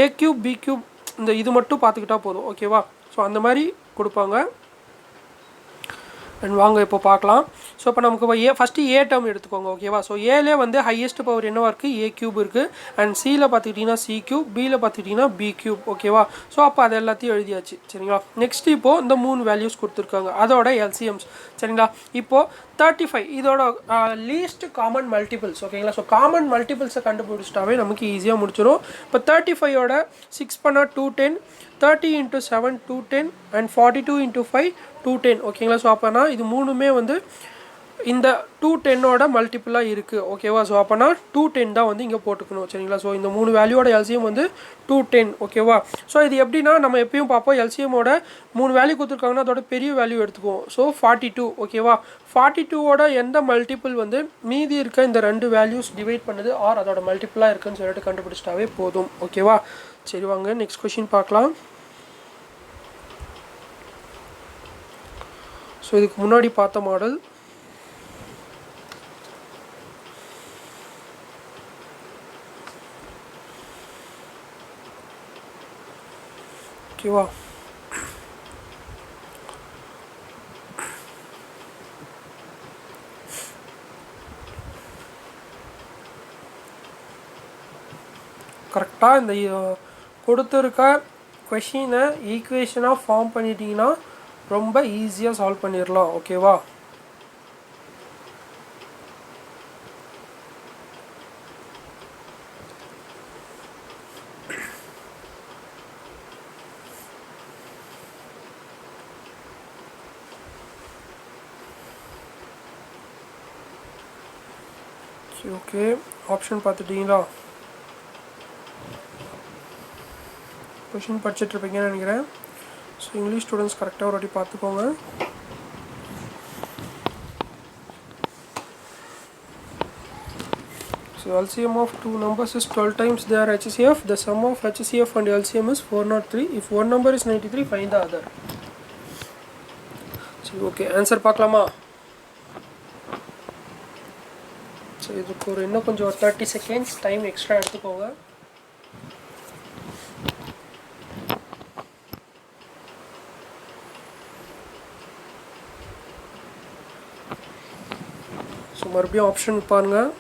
ஏ கியூப் பி கியூப் இந்த இது மட்டும் பார்த்துக்கிட்டா போதும். ஓகேவா. ஸோ அந்த மாதிரி கொடுப்பாங்க. அண்ட் வாங்க இப்போ பார்க்கலாம். ஸோ இப்போ நமக்கு ஃபஸ்ட்டு ஏ டேர்ம் எடுத்துக்கோங்க. ஓகேவா. ஸோ ஏலே வந்து ஹையஸ்ட் பவர் என்னவா இருக்குது, ஏ கியூப் இருக்குது. அண்ட் சியில் பார்த்துக்கிட்டிங்கன்னா சி கியூப், பியில் பார்த்துக்கிட்டிங்கன்னா பி கியூப். ஓகேவா. ஸோ அப்போ அது எல்லாத்தையும் எழுதியாச்சு. சரிங்களா. நெக்ஸ்ட் இப்போது இந்த 3 வேல்யூஸ் கொடுத்துருக்காங்க, அதோட எல்சிஎம்ஸ். சரிங்களா. இப்போது 35 இதோட லீஸ்ட் காமன் மல்டிபிள்ஸ். ஓகேங்களா. ஸோ காமன் மல்டிபிள்ஸை கண்டுபிடிச்சிட்டாவே நமக்கு ஈஸியாக முடிச்சிடும். இப்போ 35ஓட 6 பண்ணால் 210, 30 × 7 210 அண்ட் 42 × 5 210. ஓகேங்களா. ஸோ அப்போனா இது மூணுமே வந்து இந்த 210ஓட மல்டிபிளாக இருக்குது. ஓகேவா. ஸோ அப்போனா 210 தான் வந்து இங்கே போட்டுக்கணும். சரிங்களா. ஸோ இந்த 3 வேல்யூவோட எல்சிஎம் வந்து 210. ஓகேவா. ஸோ இது எப்படின்னா நம்ம எப்பயும் பார்ப்போம், எல்சிஎமோட 3 வேல்யூ கொடுத்துருக்காங்கன்னா அதோட பெரிய வேல்யூ எடுத்துக்குவோம். ஸோ 42. ஓகேவா. 42ஓட எந்த மல்டிபிள் வந்து மீதி இருக்க இந்த 2 வேல்யூஸ் டிவைட் பண்ணுது ஆர் அதோட மல்டிபிளாக இருக்குன்னு சொல்லிட்டு கண்டுபிடிச்சிட்டாவே போதும். ஓகேவா. சரி வாங்க நெக்ஸ்ட் கொஷின் பார்க்கலாம். ஸோ இதுக்கு முன்னாடி பார்த்த மாடல். ஓகேவா. கரெக்டாக இந்த கொடுத்துருக்க கொஷினை ஈக்குவேஷனாக ஃபார்ம் பண்ணிட்டீங்கன்னா ரொம்ப ஈஸியாக சால்வ் பண்ணிடலாம். ஓகேவா. ஓகே ஆப்ஷன் பார்த்துட்டிங்களா, கொஷின் படிச்சுட்ருப்பீங்கன்னு நினைக்கிறேன். ஸோ இங்கிலீஷ் ஸ்டூடெண்ட்ஸ் கரெக்டாக ஒரு வாட்டி பார்த்துக்கோங்க. So LCM of two numbers is 12 times their HCF. The sum of HCF and LCM is 403. If one number is 93, find the other. சரி ஓகே ஆன்சர் பார்க்கலாமா. ஸோ இதுக்கு ஒரு இன்னும் கொஞ்சம் 30 செகண்ட்ஸ் டைம் எக்ஸ்ட்ரா எடுத்துக்கோங்க. ஸோ மறுபடியும் ஆப்ஷன் பாருங்கள்.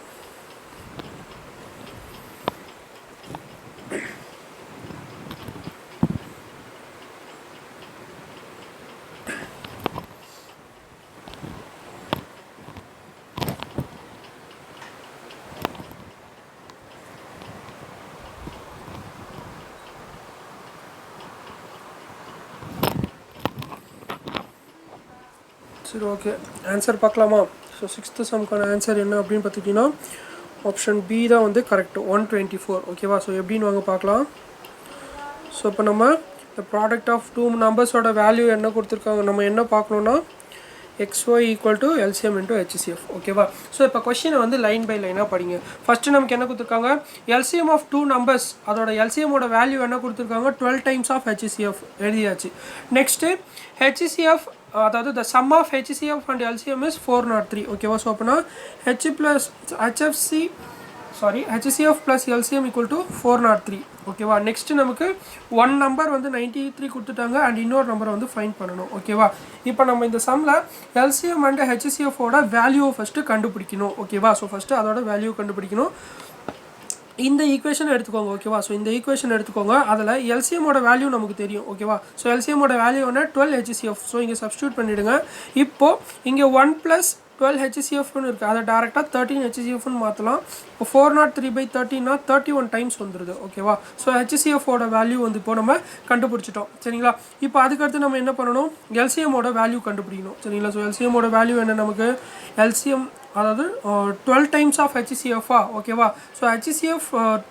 சரி ஓகே ஆன்சர் பார்க்கலாமா. ஸோ 6th சம்க்கான ஆன்சர் என்ன அப்படின்னு பார்த்துக்கிட்டிங்கன்னா ஆப்ஷன் பி தான் வந்து கரெக்ட், 124. ஓகேவா. ஸோ எப்படின்னு வாங்க பார்க்கலாம். ஸோ இப்போ நம்ம இந்த ப்ராடக்ட் ஆஃப் டூ நம்பர்ஸோட வேல்யூ என்ன கொடுத்துருக்காங்க, நம்ம என்ன பார்க்கணுன்னா XY = LCM × HCF. ஓகேவா. ஸோ இப்போ கொஷினை வந்து லைன் பை லைனாக படிங்க. ஃபஸ்ட்டு நமக்கு என்ன கொடுத்துருக்காங்க, LCM ஆஃப் டூ நம்பர்ஸ், அதோட LCMோட வேல்யூ என்ன கொடுத்துருக்காங்க, 12 times of HCF எழுதியாச்சு. நெக்ஸ்ட்டு HCF அதாவது the sum of HCF and LCM is 403. ஓகேவா. ஸோ அப்படின்னா HCF plus LCM = 403. ஓகேவா. நெக்ஸ்ட்டு நமக்கு ஒன் நம்பர் வந்து 93 கொடுத்துட்டாங்க அண்ட் இன்னொரு நம்பரை வந்து ஃபைண்ட் பண்ணணும். ஓகேவா. இப்போ நம்ம இந்த சம்மில் LCM அண்ட் HCFோட வேல்யூவை ஃபஸ்ட்டு கண்டுபிடிக்கணும். ஓகேவா. ஸோ ஃபஸ்ட்டு அதோட வேல்யூ கண்டுபிடிக்கணும். இந்த ஈக்குவேஷன் எடுத்துக்கோங்க. ஓகேவா. ஸோ இந்த ஈக்குவேஷன் எடுத்துக்கோங்க. அதில் எல்சிஎமோட வேல்யூ நமக்கு தெரியும். ஓகேவா. ஸோ எல்சிஎமோட வேல்யூ என்ன, 12 HCF. ஸோ இங்கே சப்ஸ்டியூட் பண்ணிவிடுங்க. இப்போது இங்கே 1 + 12 HCFன்னு இருக்குது, அதை டேரெக்டாக 13 HCFன்னு மாற்றலாம். இப்போ 403/13னா 31 டைம்ஸ் வந்துடுது. ஓகேவா? ஸோ HCFோட வேல்யூ வந்து இப்போ நம்ம கண்டுபிடிச்சிட்டோம். சரிங்களா? இப்போ அதுக்கடுத்து நம்ம என்ன பண்ணணும், எல்சிஎம்மோட வேல்யூ கண்டுபிடிக்கணும். சரிங்களா? ஸோ எல்சிஎம்மோட வேல்யூ என்ன நமக்கு, எல்சிஎம் அதாவது 12 டைம்ஸ் ஆஃப் HCFா. ஓகேவா? ஸோ HCF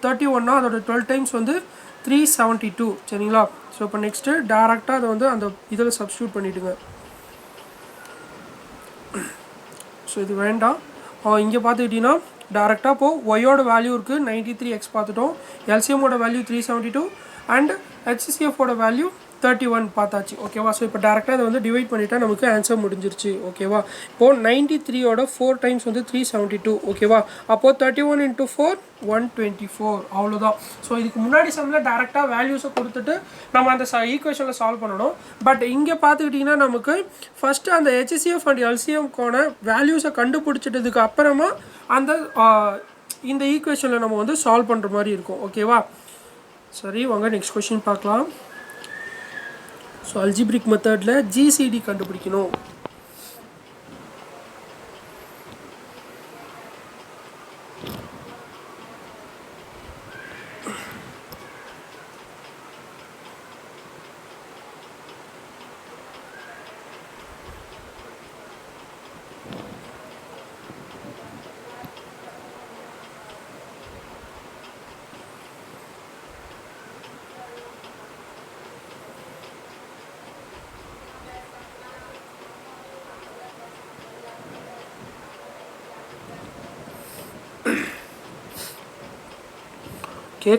31னா அதோட 12 டைம்ஸ் வந்து 372. சரிங்களா? ஸோ இப்போ நெக்ஸ்ட்டு டேரெக்டாக அதை வந்து அந்த இதில் சப்ஸ்டியூட் பண்ணிவிடுங்க. ஸோ இது வேண்டாம். இங்கே பார்த்துக்கிட்டிங்கன்னா டேரெக்டாக இப்போது ஒய்யோட வேல்யூ இருக்குது 93x பார்த்துட்டோம், எல்சிஎம்மோட வேல்யூ 372 அண்ட் HCFோட வேல்யூ 31 பார்த்தாச்சு. ஓகேவா? ஸோ இப்போ டேரெக்டாக அதை வந்து டிவைட் பண்ணிட்டா நமக்கு ஆன்சர் முடிஞ்சிருச்சு. ஓகேவா? இப்போது 93யோட 4 டைம்ஸ் வந்து 372. ஓகேவா? அப்போது 31 × 4 124. அவ்வளோதான். ஸோ இதுக்கு முன்னாடி சம்மில் டேரெக்டாக வேல்யூஸை கொடுத்துட்டு நம்ம அந்த ஈக்குவேஷனில் சால்வ் பண்ணணும். பட் இங்கே பார்த்துக்கிட்டிங்கன்னா நமக்கு ஃபஸ்ட்டு அந்த HCF அண்ட் LCMக்கான வேல்யூஸை கண்டுபிடிச்சிட்டதுக்கு அப்புறமா அந்த இந்த ஈக்குவேஷனில் நம்ம வந்து சால்வ் பண்ணுற மாதிரி இருக்கும். ஓகேவா? சரி, வாங்க நெக்ஸ்ட் கொஷின் பார்க்கலாம். ஸோ அல்ஜிப்ரிக் மெத்தடில் GCD கண்டுபிடிக்கணும்.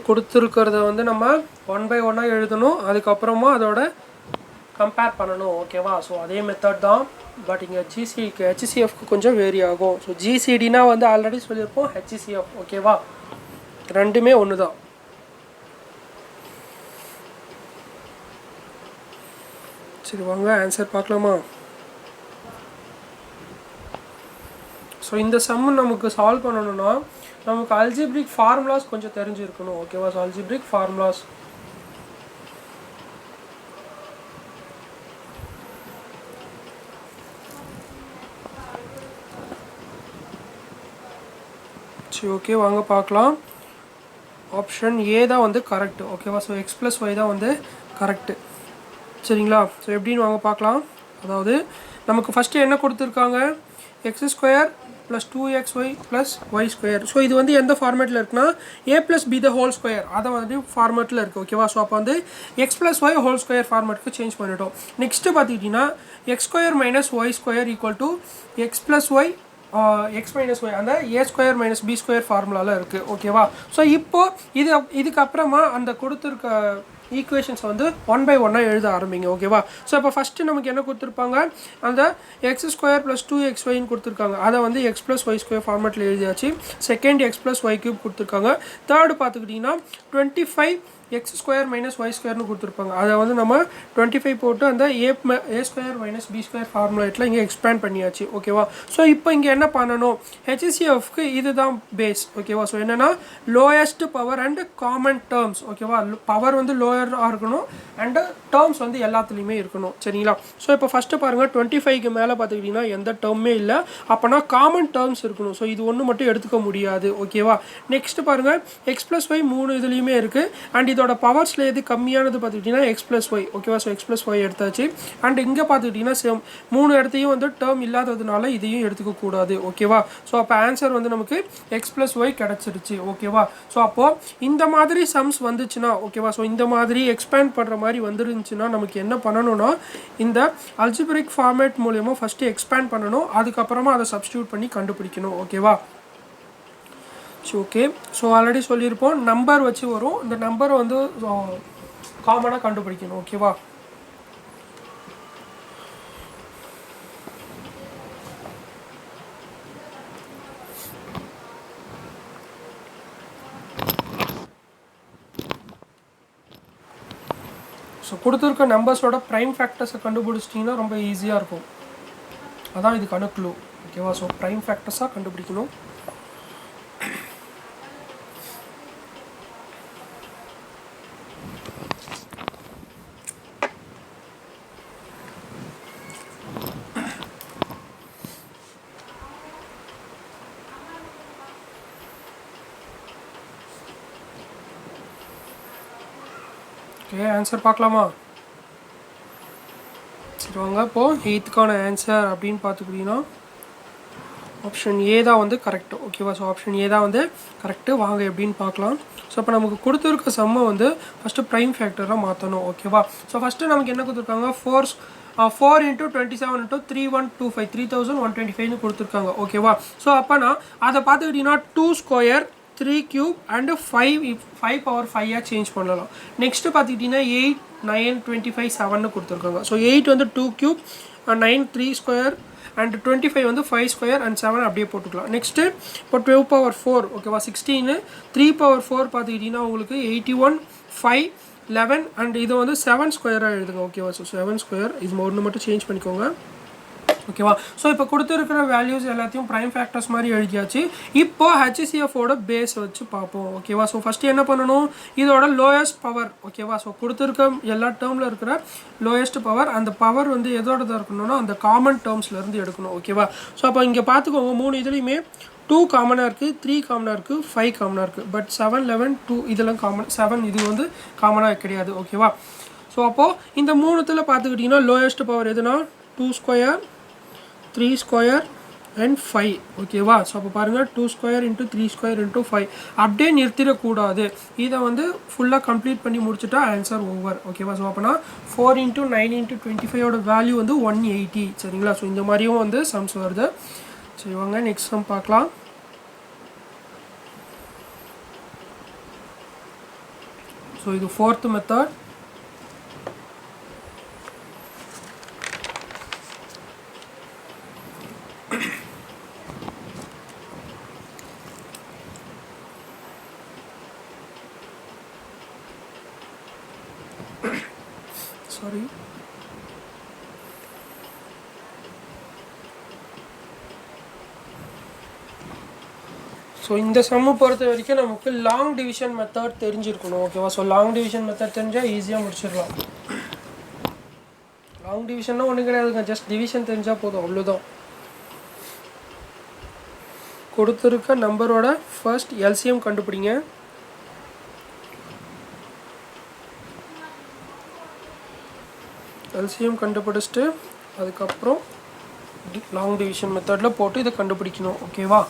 கொடுத்துருக்கிறத வந்து நம்ம 1 by 1 எழுதணும், அதுக்கப்புறமா அதோட கம்பேர் பண்ணணும். ஓகேவா? ஸோ அதே மெத்தட் தான், பட் இங்கே HCFக்கு கொஞ்சம் வேரி ஆகும். ஸோ GCDனா வந்து ஆல்ரெடி சொல்லியிருப்போம், HCF. ஓகேவா? ரெண்டுமே ஒன்று தான். சரி, வாங்க ஆன்சர் பார்க்கலாமா? ஸோ இந்த சம்மு நமக்கு சால்வ் பண்ணணும்னா நமக்கு அல்ஜிப்ரிக் ஃபார்முலாஸ் கொஞ்சம் தெரிஞ்சிருக்கணும். ஓகேவா? ஸோ அல்ஜிப்ரிக் ஃபார்முலாஸ் சரி, ஓகே வாங்க பார்க்கலாம். ஆப்ஷன் ஏ தான் வந்து கரெக்டு. ஓகேவா? ஸோ x + y தான் வந்து கரெக்டு. சரிங்களா? ஸோ எப்படின்னு வாங்க பார்க்கலாம். அதாவது நமக்கு ஃபஸ்ட்டு என்ன கொடுத்துருக்காங்க, x² + 2xy + y². ஸோ இது வந்து எந்த ஃபார்மேட்டில் இருக்குன்னா a + b² அதை வந்து ஃபார்மேட்டில் இருக்குது. ஓகேவா? ஸோ அப்போ வந்து x + y² ஃபார்மேட்டுக்கு சேஞ்ச் பண்ணிட்டோம். நெக்ஸ்ட்டு பார்த்துக்கிட்டிங்கன்னா x² - y² = x + y x - y அந்த a² - b² ஃபார்முலாவில் இருக்குது. ஓகேவா? ஸோ இப்போது இதுக்கப்புறமா அந்த கொடுத்துருக்க ஈக்குவேஷன்ஸ் வந்து 1 by 1 எழுத ஆரம்பிங்க. ஓகேவா? ஸோ இப்போ ஃபஸ்ட்டு நமக்கு என்ன கொடுத்துருப்பாங்க, அந்த x² + 2xyன்னு கொடுத்துருக்காங்க, அதை வந்து x + y² ஃபார்மேட்டில் எழுதியாச்சு. செகண்ட் x + y³ கொடுத்துருக்காங்க. தேர்டு பார்த்துக்கிட்டிங்கன்னா 25 x² - y²ன்னு கொடுத்துருப்பாங்க, அதை வந்து நம்ம 25 போட்டு அந்த a² - b² ஃபார்முலேட்டில் இங்கே எக்ஸ்பேண்ட் பண்ணியாச்சு. ஓகேவா? ஸோ இப்போ இங்கே என்ன பண்ணணும், HCFக்கு இதுதான் பேஸ். ஓகேவா? ஸோ என்னென்னா lowest power and common terms. ஓகேவா? பவர் வந்து லோயராக இருக்கணும் அண்டு டேர்ம்ஸ் வந்து எல்லாத்துலேயுமே இருக்கணும். சரிங்களா? ஸோ இப்போ ஃபஸ்ட்டு பாருங்கள், 25க்கு மேலே பார்த்துக்கிட்டிங்கன்னா எந்த டேர்மே இல்லை, அப்போனா காமன் டேர்ம்ஸ் இருக்கணும். ஸோ இது ஒன்று மட்டும் எடுத்துக்க முடியாது. ஓகேவா? நெக்ஸ்ட்டு பாருங்கள், x + y 3 இதுலேயுமே இருக்குது அண்ட் இதோட பவர்ஸில் எது கம்மியானது பார்த்துக்கிட்டிங்கன்னா x + y. ஓகேவா? ஸோ x + y எடுத்தாச்சு. அண்ட் இங்கே பார்த்துக்கிட்டிங்கன்னா சேம் 3 இடத்தையும் வந்து டேர்ம் இல்லாததுனால இதையும் எடுத்துக்கக்கூடாது. ஓகேவா? ஸோ அப்போ ஆன்சர் வந்து நமக்கு x + y கிடச்சிருச்சு. ஓகேவா? ஸோ அப்போது இந்த மாதிரி சம்ஸ் வந்துச்சுன்னா, ஓகேவா, ஸோ இந்த மாதிரி எக்ஸ்பேண்ட் பண்ணுற மாதிரி வந்துருந்துச்சுன்னா நமக்கு என்ன பண்ணணும்னா இந்த அல்ஜிப்ரிக் ஃபார்மேட் மூலமா ஃபஸ்ட்டு எக்ஸ்பேண்ட் பண்ணணும், அதுக்கப்புறமா அதை சப்ஸ்டியூட் பண்ணி கண்டுபிடிக்கணும். ஓகேவா? ஸோ ஓகே, ஸோ ஆல்ரெடி சொல்லியிருப்போம், நம்பர் வச்சு வரும், இந்த நம்பரை வந்து காமனாக கண்டுபிடிக்கணும். ஓகேவா? ஸோ கொடுத்துருக்க நம்பர்ஸோட ப்ரைம் ஃபேக்டர்ஸை கண்டுபிடிச்சிட்டிங்கன்னா ரொம்ப ஈஸியாக இருக்கும். அதான் இதுக்கான க்ளூ. ஓகேவா? ஸோ ப்ரைம் ஃபேக்டர்ஸாக கண்டுபிடிக்கணும். ஓகே ஆன்சர் பார்க்கலாமா? சரி வாங்க இப்போது 8th ஆன்சர் அப்படின்னு பார்த்துக்கிட்டிங்கன்னா ஆப்ஷன் ஏ தான் வந்து கரெக்டு. ஓகேவா? ஸோ ஆப்ஷன் ஏ தான் வந்து கரெக்டு. வாங்க எப்படின்னு பார்க்கலாம். ஸோ இப்போ நமக்கு கொடுத்துருக்க சம்மை வந்து ஃபஸ்ட்டு ப்ரைம் ஃபேக்டராக மாற்றணும். ஓகேவா? ஸோ ஃபஸ்ட்டு நமக்கு என்ன கொடுத்துருக்காங்க, 4 × 27 × 3125 3125 கொடுத்துருக்காங்க. ஓகேவா? ஸோ அப்போனா அதை பார்த்துக்கிட்டிங்கன்னா 2 square 3 cube and 5 power 5 change பண்ணலாம். நெக்ஸ்ட்டு பார்த்துக்கிட்டிங்கன்னா 8 9 25 7 கொடுத்துருக்காங்க. ஸோ 8 வந்து 2 கியூப் 9 3 ஸ்கொயர் அண்ட் 25 வந்து 5 ஸ்கொயர் அண்ட் 7 அப்படியே போட்டுக்கலாம். நெக்ஸ்ட்டு இப்போ 12 பவர் 4 ஓகேவா? 16 3 பவர் 4 பார்த்துக்கிட்டிங்கன்னா உங்களுக்கு 81 5 11 அண்ட் இது வந்து 7 ஸ்கொயராக எழுதுங்க. ஓகேவா? ஸோ 7 ஸ்கொயர் இது ஒன்று மட்டும் சேஞ்ச் பண்ணிக்கோங்க. ஓகேவா? ஸோ இப்போ கொடுத்துருக்கிற வேல்யூஸ் எல்லாத்தையும் ப்ரைம் ஃபேக்டர்ஸ் மாதிரி எழுதியாச்சு. இப்போ ஹெச்சிசிஎஃபோட பேஸ் வச்சு பார்ப்போம். ஓகேவா? ஸோ ஃபஸ்ட்டு என்ன பண்ணணும், இதோட லோயஸ்ட் பவர். ஓகேவா? ஸோ கொடுத்துருக்க எல்லா டேர்மில் இருக்கிற லோயஸ்ட் பவர், அந்த பவர் வந்து எதோடதாக இருக்கணும்னா அந்த காமன் டேர்ம்ஸ்லேருந்து எடுக்கணும். ஓகேவா? ஸோ அப்போ இங்கே பார்த்துக்கோங்க, 3 இதுலேயுமே 2 காமனாக இருக்குது, 3 காமனாக இருக்குது, 5 காமனாக இருக்குது. பட் 7 11 2 இதெல்லாம் காமன், 7 இது வந்து காமனாக கிடையாது. ஓகேவா? ஸோ அப்போது இந்த 3த்தில் பார்த்துக்கிட்டிங்கன்னா லோயஸ்ட் பவர் எதுனா 2 ஸ்கொயர் 3 ஸ்கொயர் அண்ட் 5. ஓகேவா? ஸோ அப்போ பாருங்கள் 2 ஸ்கொயர் × 3 ஸ்கொயர் × 5 அப்படியே நிறுத்திடக்கூடாது. இதை வந்து ஃபுல்லாக கம்ப்ளீட் பண்ணி முடிச்சுட்டா ஆன்சர் ஓவர். ஓகேவா? ஸோ அப்போனா 4 × 9 × 25 வேல்யூ வந்து 180. சரிங்களா? ஸோ இந்த மாதிரியும் வந்து சம்ஸ் வருது. சரி வாங்க நெக்ஸ்ட் சம் பார்க்கலாம். ஸோ இது 4th மெத்தட். சாரி, ஸோ இந்த சம்மை பொறுத்த வரைக்கும் நமக்கு லாங் டிவிஷன் மெத்தட் தெரிஞ்சிருக்கணும். ஓகேவா? ஸோ லாங் டிவிஷன் மெத்தட் தெரிஞ்சால் ஈஸியாக முடிச்சிடலாம். லாங் டிவிஷன்னா ஒன்றும் கிடையாதுங்க, ஜஸ்ட் டிவிஷன் தெரிஞ்சால் போதும், அவ்வளோதான். கொடுத்துருக்க நம்பரோட ஃபர்ஸ்ட் எல்சிஎம் கண்டுபிடிங்க. எல்சிஎம் கண்டுபிடிச்சிட்டு அதுக்கப்புறம் லாங் டிவிஷன் மெத்தடில் போட்டு இதை கண்டுபிடிக்கணும். ஓகேவா?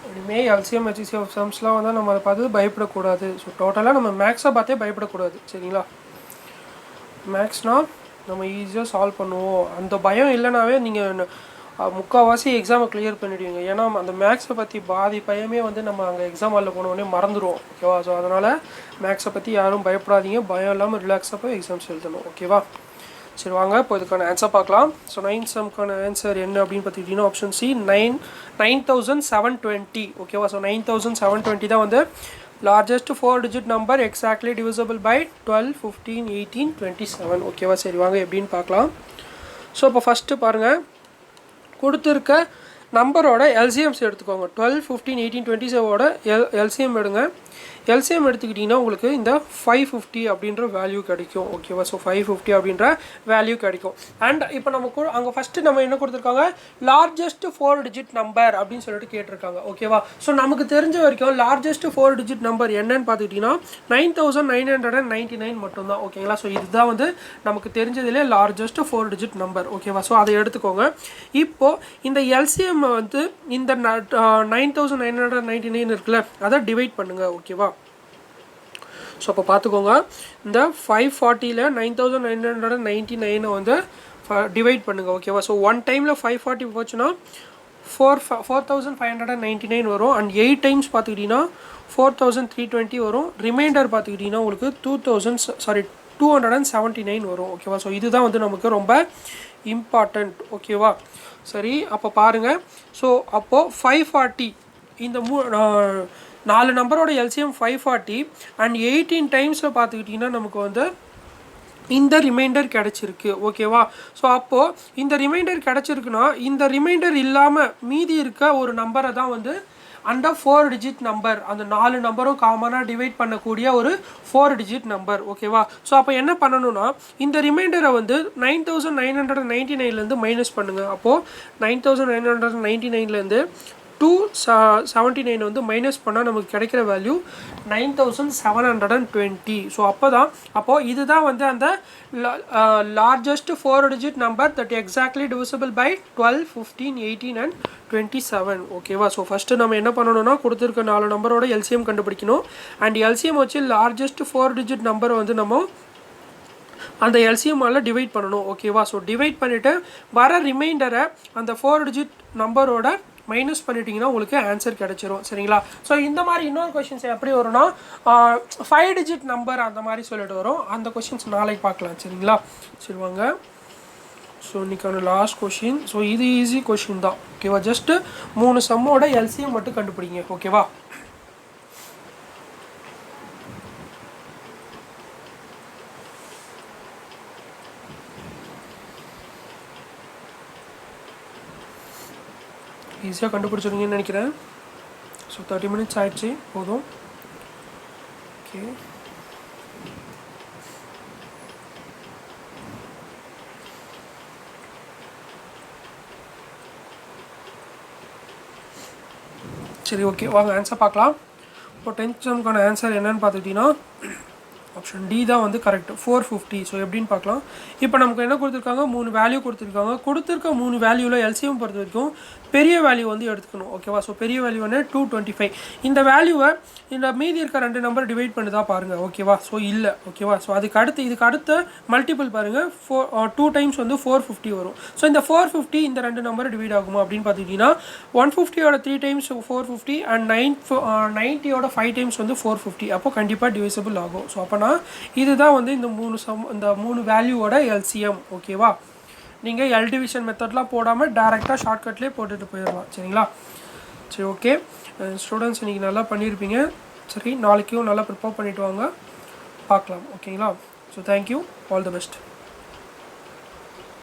இனிமேல் எல்சிஎம் ஹெச்சிசிஎஃப் சம்ஸ்லாம் வந்து நம்ம அதை பார்த்து பயப்படக்கூடாது. ஸோ டோட்டலாக நம்ம மேக்ஸை பார்த்தே பயப்படக்கூடாது. சரிங்களா? மேக்ஸ்னால் நம்ம ஈஸியாக சால்வ் பண்ணுவோம், அந்த பயம் இல்லைனாவே நீங்கள் முக்கால்வாசி எக்ஸாமை கிளியர் பண்ணிவிடுவீங்க. ஏன்னா அந்த மேக்ஸை பற்றி பாதி பயமே வந்து நம்ம அங்கே எக்ஸாம் ஹாலில் போனோடனே மறந்துடுவோம். ஓகேவா? ஸோ அதனால் மேக்ஸை பற்றி யாரும் பயப்படாதீங்க, பயம் இல்லாமல் ரிலாக்ஸாக போய் எக்ஸாம்ஸ் எழுதணும். ஓகேவா? சரி வாங்க இப்போ இதுக்கான ஆன்சர் பார்க்கலாம். ஸோ 9th சம்க்கான ஆன்சர் என்ன அப்படின்னு பார்த்துக்கிட்டிங்கன்னா ஆப்ஷன் சி 9720. ஓகேவா? ஸோ 9720 தான் வந்து largest 4-digit number exactly divisible by 12 15 18 27. ஓகேவா? சரி வாங்க எப்படின்னு பார்க்கலாம். ஸோ இப்போ ஃபஸ்ட்டு பாருங்கள், கொடுத்துருக்க நம்பரோட எல்சிஎம்ஸ் எடுத்துக்கோங்க. 12 15 18 27ஓட எல்சிஎம் எடுங்க. எல்சிஎம் எடுத்துக்கிட்டிங்கன்னா உங்களுக்கு இந்த 550 அப்படின்ற வேல்யூ கிடைக்கும். ஓகேவா? ஸோ 550 அப்படின்ற வேல்யூ கிடைக்கும். அண்ட் இப்போ நம்ம அங்கே ஃபஸ்ட்டு நம்ம என்ன கொடுத்துருக்காங்க, லார்ஜஸ்ட் 4-digit நம்பர் அப்படின்னு சொல்லிட்டு கேட்டிருக்காங்க. ஓகேவா? ஸோ நமக்கு தெரிஞ்ச வரைக்கும் லார்ஜஸ்ட் 4-digit நம்பர் என்னன்னு பார்த்துக்கிட்டிங்கன்னா 9999 மட்டும்தான். ஓகேங்களா? ஸோ இதுதான் வந்து நமக்கு தெரிஞ்சதிலே லார்ஜஸ்ட் 4-digit நம்பர். ஓகேவா? ஸோ அதை எடுத்துக்கோங்க. இப்போது இந்த எல்சிஎம் வந்து இந்த 9999 இருக்குல்ல, அதை டிவைட் பண்ணுங்கள். ஓகேவா? ஸோ அப்போ பார்த்துக்கோங்க, இந்த 540ல் 9999 வந்து டிவைட் பண்ணுங்கள். ஓகேவா? ஸோ ஒன் டைமில் 540 போச்சுன்னா 4599 வரும். அண்ட் 8 டைம்ஸ் பார்த்துக்கிட்டிங்கன்னா 4320 வரும். ரிமைண்டர் பார்த்துக்கிட்டிங்கன்னா உங்களுக்கு 279 வரும். ஓகேவா? ஸோ இதுதான் வந்து நமக்கு ரொம்ப இம்பார்ட்டண்ட். ஓகேவா? சரி, அப்போ பாருங்கள். ஸோ அப்போது 540 இந்த 4 நம்பரோட எல்சிஎம் 540 அண்ட் 18 டைம்ஸில் பார்த்துக்கிட்டிங்கன்னா நமக்கு வந்து இந்த ரிமைண்டர் கிடச்சிருக்கு. ஓகேவா? ஸோ அப்போது இந்த ரிமைண்டர் கிடச்சிருக்குன்னா இந்த ரிமைண்டர் இல்லாமல் மீதி இருக்க ஒரு நம்பரை தான் வந்து அண்ட் 4 டிஜிட் நம்பர், அந்த 4 நம்பரும் காமனாக டிவைட் பண்ணக்கூடிய ஒரு 4 டிஜிட் நம்பர். ஓகேவா? ஸோ அப்போ என்ன பண்ணணும்னா இந்த ரிமைண்டரை வந்து 9999லேருந்து மைனஸ் பண்ணுங்கள். அப்போது 9999லேருந்து 279 வந்து மைனஸ் பண்ணால் நமக்கு கிடைக்கிற வேல்யூ 9720. ஸோ அப்போது இதுதான் வந்து அந்த largest 4 digit number that exactly divisible by 12, 15, 18 and 27. ஓகேவா? ஸோ ஃபஸ்ட்டு நம்ம என்ன பண்ணணும்னா கொடுத்துருக்க 4 நம்பரோட எல்சிஎம் கண்டுபிடிக்கணும். அண்ட் எல்சிஎம் வச்சு லார்ஜஸ்ட் 4 டிஜிட் நம்பரை வந்து நம்ம அந்த எல்சிஎம்மால் டிவைட் பண்ணணும். ஓகேவா? ஸோ டிவைட் பண்ணிவிட்டு வர ரிமைண்டரை அந்த 4 டிஜிட் நம்பரோட மைனஸ் பண்ணிட்டீங்கன்னா உங்களுக்கு ஆன்சர் கிடச்சிரும். சரிங்களா? ஸோ இந்த மாதிரி இன்னொரு கொஷின்ஸ் எப்படி வரும்னா 5 டிஜிட் நம்பர் அந்த மாதிரி சொல்லிட்டு வரும். அந்த கொஷின்ஸ் நாளைக்கு பார்க்கலாம். சரிங்களா? சரி வாங்க. ஸோ இன்றைக்கான லாஸ்ட் கொஷின். ஸோ இது ஈஸி கொஷின் தான். ஓகேவா? ஜஸ்ட்டு 3 சம்மோட எல்சிஎம் மட்டும் கண்டுபிடிங்க. ஓகேவா? ஈஸியாக கண்டுபிடிச்சிருங்கன்னு நினைக்கிறேன். ஸோ 30 மினிட்ஸ் ஆயிடுச்சு, போதும். ஓகே, சரி ஓகே வாங்க ஆன்சர் பார்க்கலாம். இப்போ 10th சம்க்கான ஆன்சர் என்னன்னு பார்த்துக்கிட்டிங்கன்னா ஆப்ஷன் டி தான் வந்து கரெக்ட், 450. ஸோ எப்படின்னு பார்க்கலாம். இப்போ நமக்கு என்ன கொடுத்துருக்காங்க, 3 வேல்யூ கொடுத்துருக்காங்க. கொடுத்துருக்க 3 வேல்யூவில் எல்சிஎம் பொறுத்த வரைக்கும் பெரிய வேல்யூ வந்து எடுத்துக்கணும். ஓகேவா? ஸோ பெரிய வேல்யூ வந்து 225. இந்த வேல்யூவை இந்த மீதி இருக்க 2 நம்பர் டிவைட் பண்ணுதா பாருங்கள். ஓகேவா? ஸோ இல்லை. ஓகேவா? ஸோ இதுக்கு அடுத்த மல்டிபிள் பாருங்கள், 2 டைம்ஸ் வந்து 450 வரும். ஸோ இந்த 450 இந்த 2 நம்பர் டிவைட் ஆகுமா அப்படின்னு பார்த்துக்கிட்டிங்கன்னா 150யோட 3 டைம்ஸ் 450 அண்ட் 90யோட 5 டைம்ஸ் வந்து 450. அப்போ கண்டிப்பாக டிவைசபிள் ஆகும். ஸோ அப்போனா இதுதான் வந்து இந்த 3 வேல்யூவோட எல்சிஎம். ஓகேவா? நீங்கள் எல் டிவிஷன் மெத்தட்லாம் போடாமல் டேரெக்டாக ஷார்ட்கட்லேயே போட்டுட்டு போயிடலாம். சரிங்களா? சரி ஓகே ஸ்டூடெண்ட்ஸ், இன்றைக்கி நல்லா பண்ணியிருப்பீங்க. சரி நாளைக்கும் நல்லா ப்ரிப்பேர் பண்ணிவிட்டு வாங்க, பார்க்கலாம். ஓகேங்களா? So thank you, all the best.